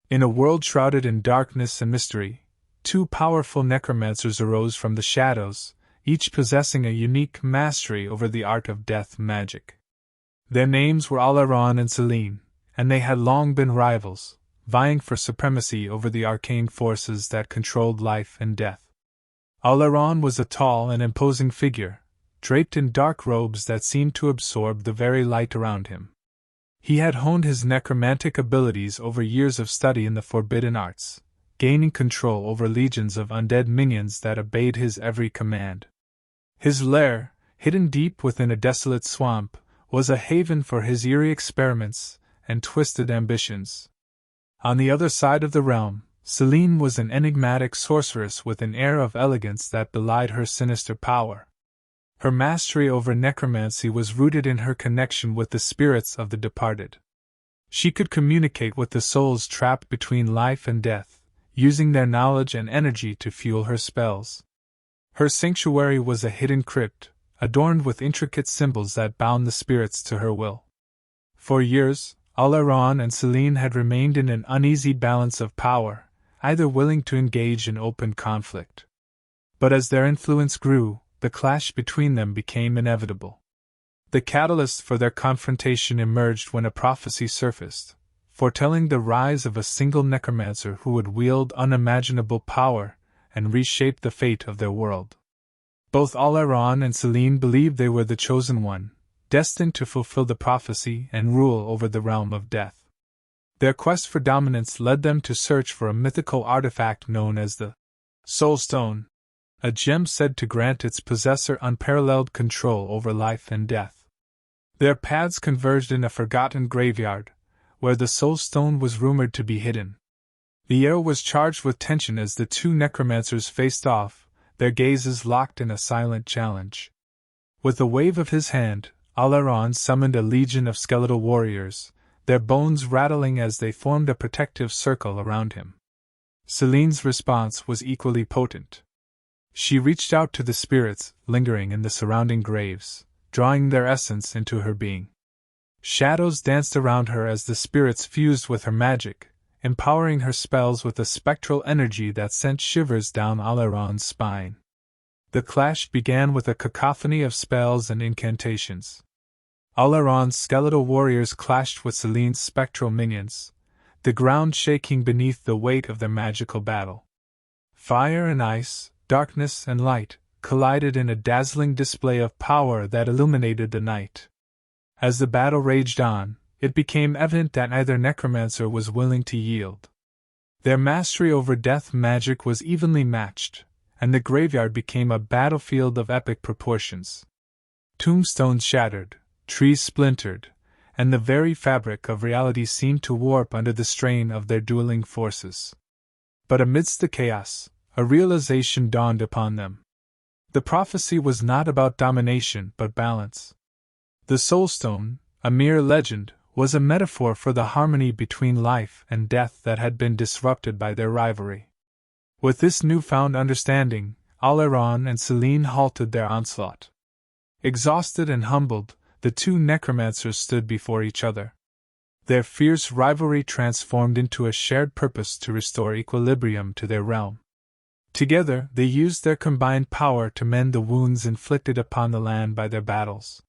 In a world shrouded in darkness and mystery, two powerful necromancers arose from the shadows, each possessing a unique mastery over the art of death magic. Their names were Alaron and Selene, and they had long been rivals, vying for supremacy over the arcane forces that controlled life and death. Alaron was a tall and imposing figure, draped in dark robes that seemed to absorb the very light around him. He had honed his necromantic abilities over years of study in the forbidden arts, gaining control over legions of undead minions that obeyed his every command. His lair, hidden deep within a desolate swamp, was a haven for his eerie experiments and twisted ambitions. On the other side of the realm, Selene was an enigmatic sorceress with an air of elegance that belied her sinister power. Her mastery over necromancy was rooted in her connection with the spirits of the departed. She could communicate with the souls trapped between life and death, using their knowledge and energy to fuel her spells. Her sanctuary was a hidden crypt, adorned with intricate symbols that bound the spirits to her will. For years, Alaron and Selene had remained in an uneasy balance of power, either willing to engage in open conflict. But as their influence grew, the clash between them became inevitable. The catalyst for their confrontation emerged when a prophecy surfaced, foretelling the rise of a single necromancer who would wield unimaginable power and reshape the fate of their world. Both Alaron and Selene believed they were the chosen one, destined to fulfill the prophecy and rule over the realm of death. Their quest for dominance led them to search for a mythical artifact known as the Soul Stone, a gem said to grant its possessor unparalleled control over life and death. Their paths converged in a forgotten graveyard, where the Soul Stone was rumored to be hidden. The air was charged with tension as the two necromancers faced off, their gazes locked in a silent challenge. With a wave of his hand, Alaron summoned a legion of skeletal warriors, their bones rattling as they formed a protective circle around him. Selene's response was equally potent. She reached out to the spirits lingering in the surrounding graves, drawing their essence into her being. Shadows danced around her as the spirits fused with her magic, empowering her spells with a spectral energy that sent shivers down Alaron's spine. The clash began with a cacophony of spells and incantations. Alaron's skeletal warriors clashed with Selene's spectral minions, the ground shaking beneath the weight of their magical battle. Fire and ice, darkness and light, collided in a dazzling display of power that illuminated the night. As the battle raged on, it became evident that neither necromancer was willing to yield. Their mastery over death magic was evenly matched, and the graveyard became a battlefield of epic proportions. Tombstones shattered, trees splintered, and the very fabric of reality seemed to warp under the strain of their dueling forces. But amidst the chaos, a realization dawned upon them. The prophecy was not about domination but balance. The Soul Stone, a mere legend, was a metaphor for the harmony between life and death that had been disrupted by their rivalry. With this newfound understanding, Alaron and Selene halted their onslaught. Exhausted and humbled, the two necromancers stood before each other. Their fierce rivalry transformed into a shared purpose to restore equilibrium to their realm. Together, they used their combined power to mend the wounds inflicted upon the land by their battles.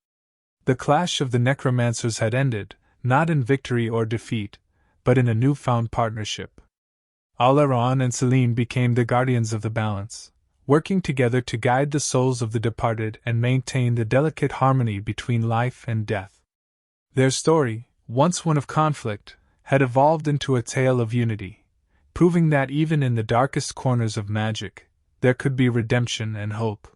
The clash of the necromancers had ended, not in victory or defeat, but in a newfound partnership. Alaron and Selene became the guardians of the balance, working together to guide the souls of the departed and maintain the delicate harmony between life and death. Their story, once one of conflict, had evolved into a tale of unity, proving that even in the darkest corners of magic, there could be redemption and hope.